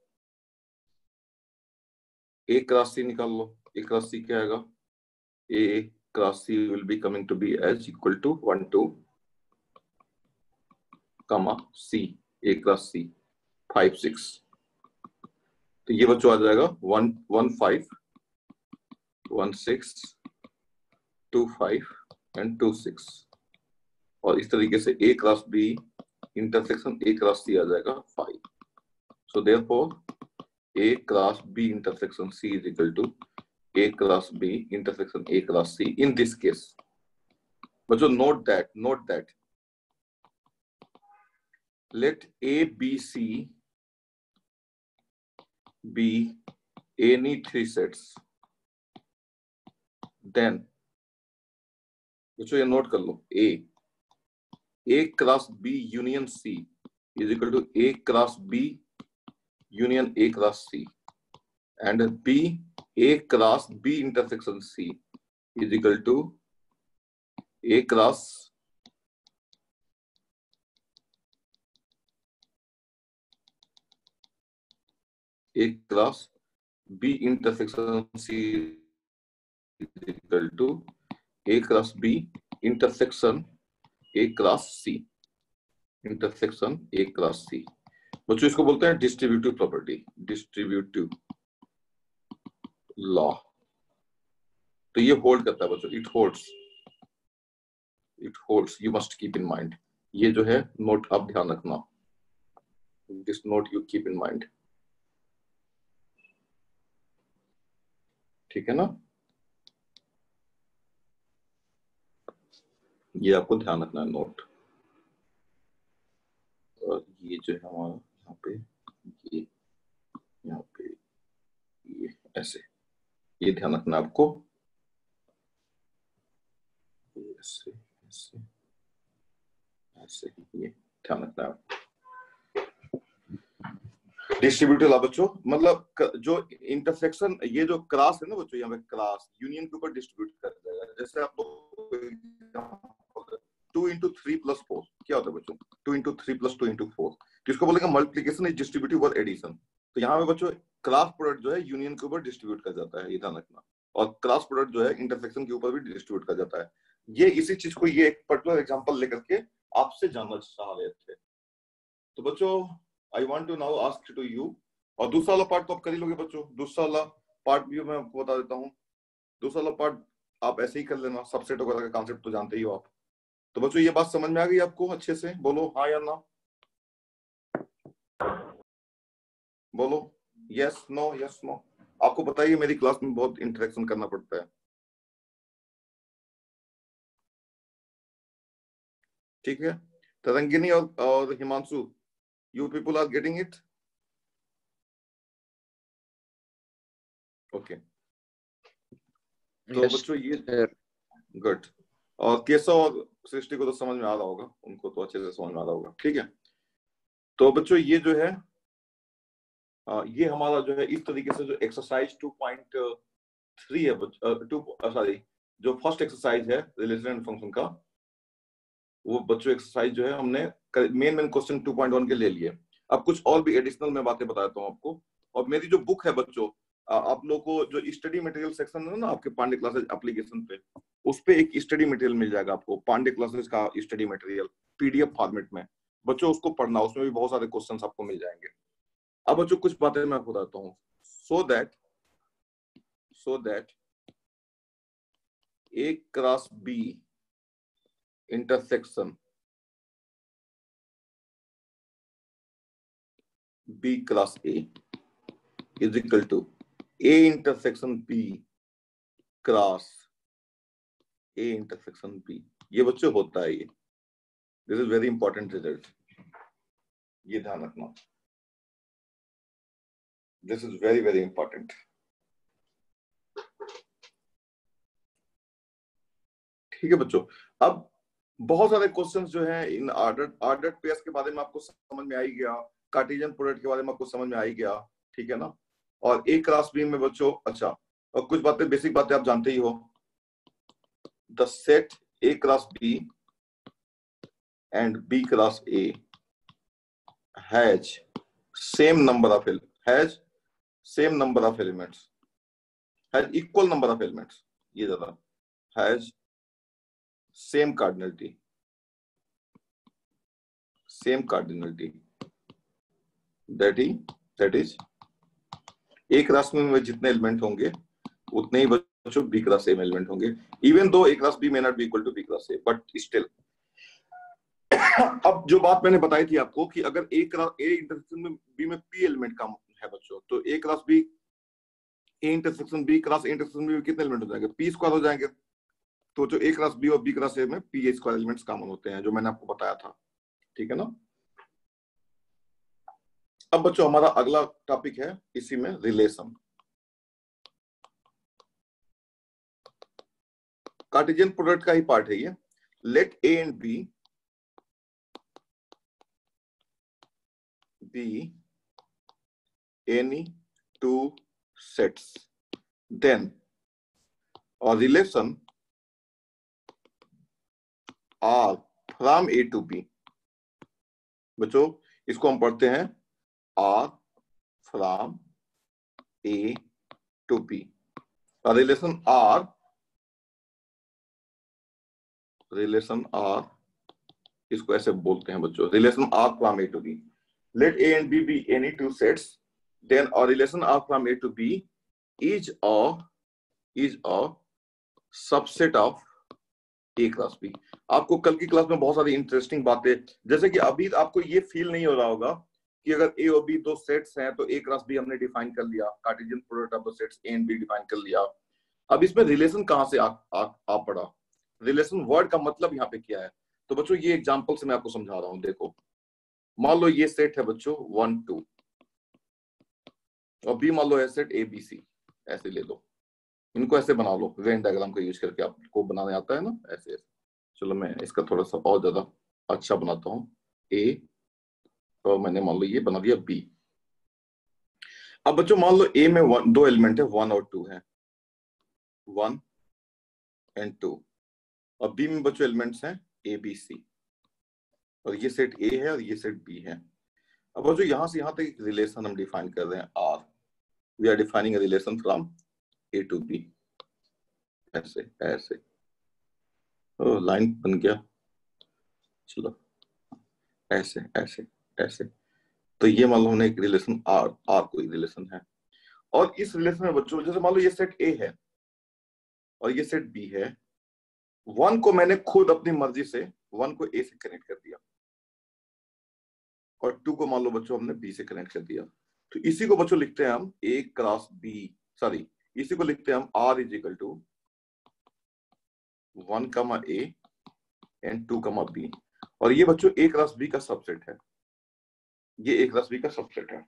Speaker 1: ए क्लास सी निकाल लो। ए क्लास सी क्या आएगा? A class C will be coming to B as equal to 1 2 कमा सी। ए क्लास सी 5 6। तो ये बच्चों आ जाएगा 1 1 5 1 6 2 5 एंड 2 6। और इस तरीके से A class B intersection A class C आ जाएगा 5। So therefore A class B intersection C is equal to A class B intersection A class C in this case. But so note that let A, B, C be any three sets. Then बच्चों ये note कर लो, A class B union C is equal to A class B union A class C, and B A class B intersection C is equal to A class B intersection C is equal to A class B intersection A class C intersection A class C। बच्चों इसको बोलते हैं distributive property, distributive law. तो ये hold करता है बच्चों, it holds, you must keep in mind. ये जो है नोट आप ध्यान रखना, this note you keep in mind, ठीक है ना? ये आपको ध्यान रखना है नोट। और ये जो है हमारा यहाँ पे ये ऐसे, ये ध्यान रखना आपको, ऐसे ऐसे ऐसे, ये ध्यान रखना है। डिस्ट्रीब्यूटिव लॉ बच्चों, मतलब जो इंटरसेक्शन, ये जो क्लास है ना बच्चों, यहाँ पे क्लास यूनियन के ऊपर डिस्ट्रीब्यूट कर देगा। जैसे आप 2 into 3 plus 4 क्या होता है बच्चों? 2 into 3 plus 2 into 4, किसको बोलेंगे? मल्टीप्लिकेशन इज डिस्ट्रीब्यूटिव और एडिशन। तो यहाँ पे बच्चों क्लास प्रोडक्ट जो है यूनियन के ऊपर डिस्ट्रीब्यूट कर जाता है, ये ध्यान रखना। और क्लास प्रोडक्ट जो है इंटरसेक्शन के ऊपर भी डिस्ट्रीब्यूट कर जाता है। ये इसी चीज को ये एक पर्टिकुलर एग्जांपल लेकर के आपसे जानना चाह रहे थे। तो बच्चों I want to now ask to you, और दूसरा वाला पार्ट तो आप कर ही लोगे बच्चों। दूसरा वाला पार्ट भी मैं आपको बता देता हूँ। दूसरा वाला पार्ट आप ऐसे ही कर लेना, सबसेट वगैरह का कॉन्सेप्ट तो जानते ही हो आप। तो बच्चों ये बात समझ में आ गई आपको अच्छे से? बोलो हाँ या ना, बोलो यस नो, यस नो। आपको बताइए मेरी क्लास में बहुत इंटरेक्शन करना पड़ता है, ठीक है? तरंगिनी और Himanshu, you people are getting it? Okay. तो
Speaker 2: Yes,
Speaker 1: बच्चों ये
Speaker 2: sir.
Speaker 1: गुड। और केशव और सृष्टि को तो समझ में आ रहा होगा, उनको तो अच्छे से समझ में आ रहा होगा, ठीक है? तो बच्चों ये जो है ये हमारा जो है इस तरीके से जो एक्सरसाइज 2.3 है, जो फर्स्ट एक्सरसाइज है रिलेशन फंक्शन का, वो बच्चों एक्सरसाइज जो है हमने मेन क्वेश्चन 2.1 के ले लिए। अब कुछ और भी एडिशनल मैं बातें बता देता हूँ आपको। और मेरी जो बुक है बच्चों, आप लोग को जो स्टडी मटेरियल सेक्शन है ना आपके पांडे क्लासेस एप्लीकेशन पे, उस पे एक स्टडी मटेरियल मिल जाएगा आपको, पांडे क्लासेस का स्टडी मटेरियल पीडीएफ फॉर्मेट में। बच्चों उसको पढ़ना, उसमें भी बहुत सारे क्वेश्चन आपको मिल जाएंगे। अब बच्चों कुछ बातें मैं आपको बताता हूँ, so that A cross B intersection B cross A is equal to A intersection B cross A intersection B। ये बच्चों होता है ये, this is very important result, ये ध्यान रखना, this is very very important, ठीक है बच्चों। अब बहुत सारे क्वेश्चंस जो हैं इन ऑर्डर्ड पेयर्स के बारे में आपको समझ में आ ही गया, कार्टेशियन प्रोडक्ट के बारे में आपको समझ में आ ही गया, ठीक है ना। और ए क्रॉस बी में बच्चों, अच्छा, और कुछ बातें, बेसिक बातें आप जानते ही हो। The set A cross B and B cross A has same number of elements, has equal number of elements, ये ज्यादा, has same cardinality that is A cross में जितने एलिमेंट होंगे उतने ही बच्चों बी क्रॉस ए में एलिमेंट होंगे, even though A cross B may not be equal to B cross A, but still. अब जो बात मैंने बताई थी आपको कि अगर ए इंटरसेक्शन में बी में पी एलिमेंट का है बच्चों, तो A cross B, A intersection B cross A intersection B में कितने एलिमेंट हो जाएंगे? पी स्क्वायर हो जाएंगे। तो जो ए क्रॉस बी और बी क्रॉस ए में पी स्क्वायर एलिमेंट्स कॉमन होते हैं, जो मैंने आपको बताया था, ठीक है ना। अब बच्चों हमारा अगला टॉपिक है इसी में रिलेशन। कार्टेशियन प्रोडक्ट का ही पार्ट है ये। Let A and B be any two sets, then a relation R from A to B। बच्चों इसको हम पढ़ते हैं R from A to B। Relation R इसको ऐसे बोलते हैं बच्चों, relation R from A to B। Let A and B be any two sets, then a relation R from A to B is a subset of A cross B। आपको कल की class में बहुत सारी इंटरेस्टिंग बातें, जैसे कि अभी आपको ये फील नहीं हो रहा होगा कि अगर ए और बी दो सेट्स हैं तो ए क्रॉस बी हमने डिफाइन कर लिया, Cartesian product of the sets A and B define कर लिया। अब इसमें रिलेशन कहां से आ पड़ा, रिलेशन वर्ड का मतलब यहाँ पे क्या है? तो बच्चों ये एग्जांपल से मैं आपको समझा रहा हूं। देखो, मान लो ये सेट है बच्चों 1 2, और बी मान लो है सेट ए बी सी, ऐसे ले लो, इनको ऐसे बना लो, वेन डायग्राम का यूज करके। आपको बनाने आता है ना ऐसे ऐसे। चलो मैं इसका थोड़ा सा और ज्यादा अच्छा बनाता हूँ। ए और मैंने मान लो ये बना दिया बी। अब बच्चों मान लो ए में दो एलिमेंट है, 1 और 2 है, 1 एंड 2, और बी में बच्चों एलिमेंट्स हैं ए बी सी, और ये सेट ए है और ये सेट बी है। अब बच्चों यहां से यहां तक एक रिलेशन हम डिफाइन कर रहे हैं R. We are defining a relation from A to B, ऐसे ऐसे। लाइन बन गया, चलो ऐसे ऐसे ऐसे। तो ये मान लो हमने एक रिलेशन आर कोई रिलेशन है, और इस रिलेशन में बच्चों जैसे मान लो ये सेट ए है और ये सेट बी है। 1 को मैंने खुद अपनी मर्जी से 1 को ए से कनेक्ट कर दिया, और 2 को मान लो बच्चों हमने बी से कनेक्ट कर दिया। तो इसी को बच्चों लिखते हैं हम ए क्रॉस बी, सॉरी इसी को लिखते हैं हम आर इज इक्वल टू 1 कमा ए एंड 2 कमा बी। और ये बच्चों ए क्रॉस बी का सबसेट है, ये ए क्रॉस बी का सबसेट है।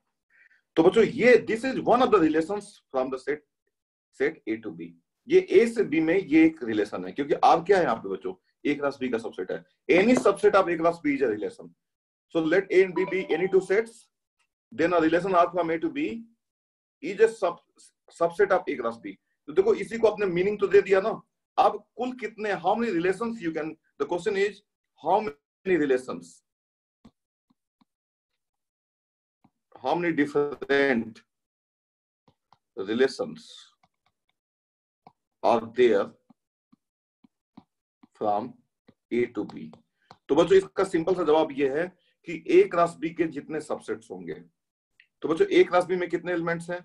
Speaker 1: तो बच्चों ये this is one of the relations from the set A to B. ये ए से बी में ये एक रिलेशन है, क्योंकि आर क्या है यहाँ पे बच्चों, ए क्रॉस बी का सबसेट है। Any subset of A cross B is a relation. So let A and B be any two sets, then a relation R from A to B is a subset of A cross B। तो देखो इसी को आपने meaning तो दे दिया ना। अब कुल कितने, how many relations you can, the question is how many relations, how many different relations are there from A to B। तो बच्चों इसका सिंपल सा जवाब ये है कि ए क्रॉस बी के जितने सबसेट्स होंगे। तो बच्चों ए क्रॉस बी में कितने एलिमेंट्स हैं?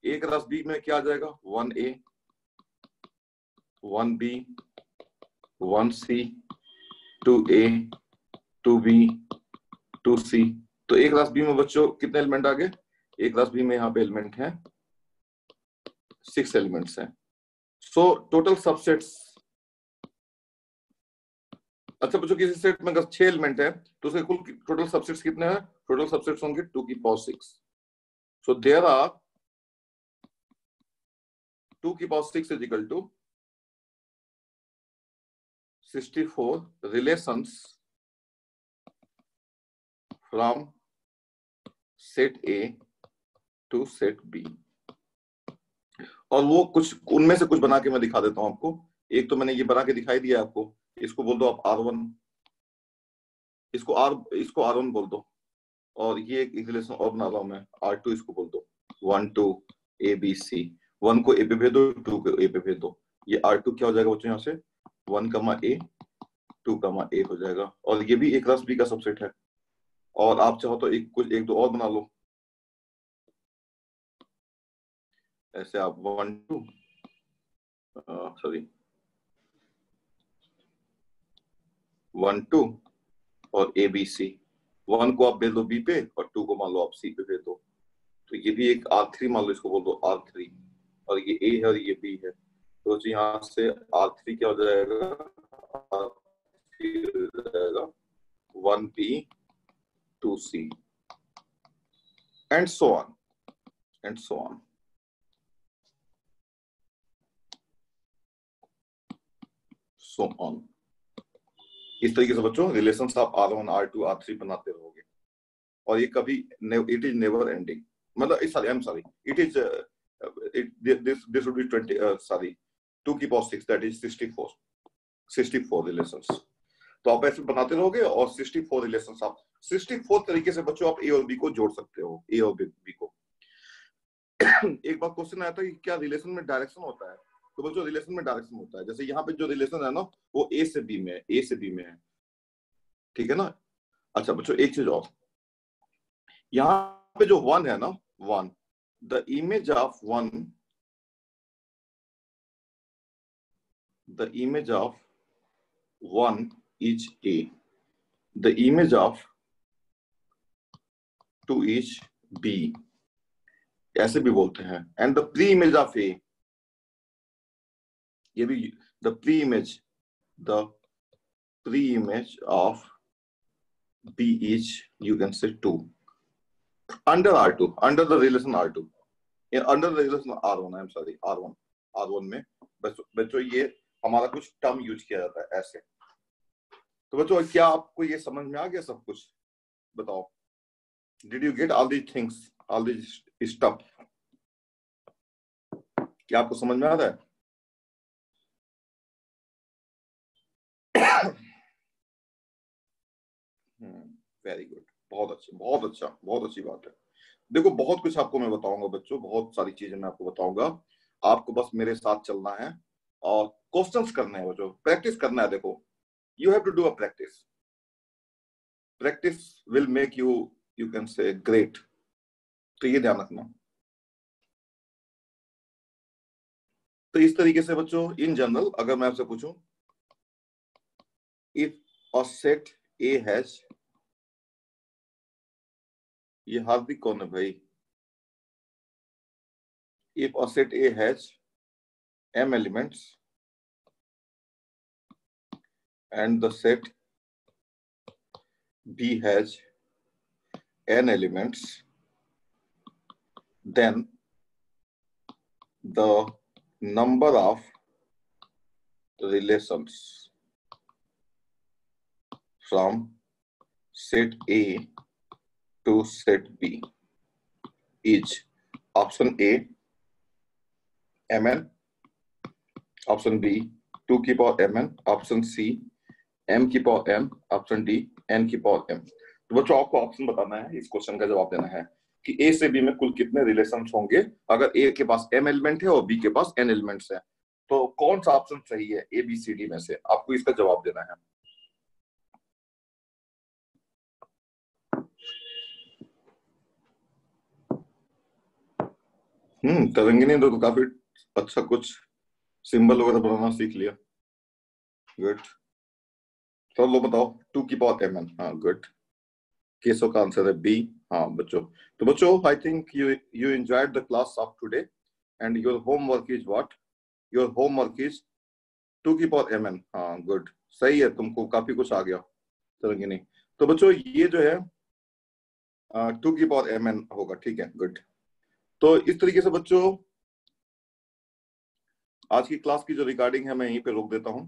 Speaker 1: ए क्रॉस बी में क्या आ जाएगा, 1A 1B 1C 2A 2B 2C। तो ए क्रॉस बी में बच्चों कितने एलिमेंट आ गए? ए क्रॉस बी में यहाँ पे एलिमेंट हैं 6 एलिमेंट्स हैं। सो टोटल सबसेट्स, अच्छा बच्चों किसी सेट में अगर 6 एलिमेंट है तो उसके कुल टोटल सबसेट्स कितने हैं? टोटल सबसेट्स होंगे 2 की पावर 6। सो देयर आर 2 की power 6 is equal to 64 relations from set A to set B। और वो कुछ उनमें से कुछ बना के मैं दिखा देता हूं आपको। एक तो मैंने ये बना के दिखाई दिया आपको, इसको बोल दो आप R1, इसको R1 बोल दो, और ये एक रिलेशन और बना रहा हूं मैं, R2 इसको बोल दो, 1 2 ABC। 1 को A पे भेज दो, 2 को A पे भेज दो, ये R2 क्या हो जाएगा बच्चों, यहाँ से 1, A 2, A हो जाएगा। और ये भी A क्रॉस B का सबसेट है। और आप चाहो तो एक दो और बना लो, ऐसे आप 1 2 सॉरी 1 2 और ABC। 1 को आप भेज दो B पे और 2 को मान लो आप C पे भेज दो। तो ये भी एक R3 मान लो, इसको बोल दो R3, और ये A है और ये B है। तो यहाँ से R3 क्या हो जाएगा, R3 हो जाएगा 1B 2C and so on and so on। so on। इस तरीके से बच्चों रिलेशंस आप R1 R2 R3 बनाते रहोगे, और ये कभी इट इज नेवर एंडिंग। मतलब sorry, I am sorry, it is this would be 20 sorry 2 की पावर 6, दैट इज 64 रिलेशंस। तो आप ऐसे बनाते रहोगे, और 64 रिलेशंस आप 64 तरीके से बच्चों आप A और B को जोड़ सकते हो, A और B को। एक बार क्वेश्चन आया था कि क्या रिलेशन में डायरेक्शन होता है, तो बच्चों रिलेशन में डायरेक्शन होता है। जैसे यहाँ पे जो रिलेशन है ना, वो A से B में है, A से B में है, ठीक है ना। अच्छा बच्चों एक चीज और, यहाँ पे जो 1 है ना, 1, the image of 1, the image of 1 is A, the image of 2 is B, ऐसे भी बोलते हैं। And the pre image of A, ये भी the pre image of B is, you can say 2 under R2, under the relation R2, under the relation R1, I am sorry R1 में बच्चों ये हमारा कुछ टर्म यूज किया जाता है ऐसे। तो बच्चों क्या आपको ये समझ में आ गया सब कुछ, बताओ, did you get all these things, all these stuff? क्या आपको समझ में आ रहा है? वेरी गुड, बहुत अच्छा, बहुत अच्छा, बहुत अच्छी बात है। देखो बहुत कुछ आपको मैं बताऊंगा बच्चों, बहुत सारी चीजें मैं आपको बताऊंगा। आपको बस मेरे साथ चलना है और क्वेश्चंस करने हैं बच्चों, प्रैक्टिस करना है। देखो you have to do a practice, practice will make you, you can say great. तो ये ध्यान रखना। तो इस तरीके से बच्चों इन जनरल अगर मैं आपसे पूछूं, if a set A has, ये हार्दिक कौन है भाई? If a set A has m elements and the set B has n elements, then the number of relations from set A to set B is option A mn, option B 2 की power mn, option C m की power m, option D n की power m। तो बच्चों आपको option बताना है, इस question का जवाब देना है कि A से B में कुल कितने रिलेशंस होंगे अगर A के पास m एलिमेंट है और B के पास n एलिमेंट्स है। तो कौन सा ऑप्शन सही है A B C D में से, आपको इसका जवाब देना है। तरंगिनी तो काफी अच्छा कुछ सिंबल वगैरह बनाना सीख लिया, गुड। चलो बताओ 2 की पावर mn, हाँ गुड। केसो का आंसर है बी। हाँ बच्चों, तो बच्चों I think you enjoyed the class of today and your homework is what, your homework is 2 की पावर mn। हाँ गुड, सही है, तुमको काफी कुछ आ गया तरंगिनी। तो बच्चों ये जो है 2 की पावर mn होगा, ठीक है गुड। तो इस तरीके से बच्चों आज की क्लास की जो रिकॉर्डिंग है मैं यहीं पे रोक देता हूँ।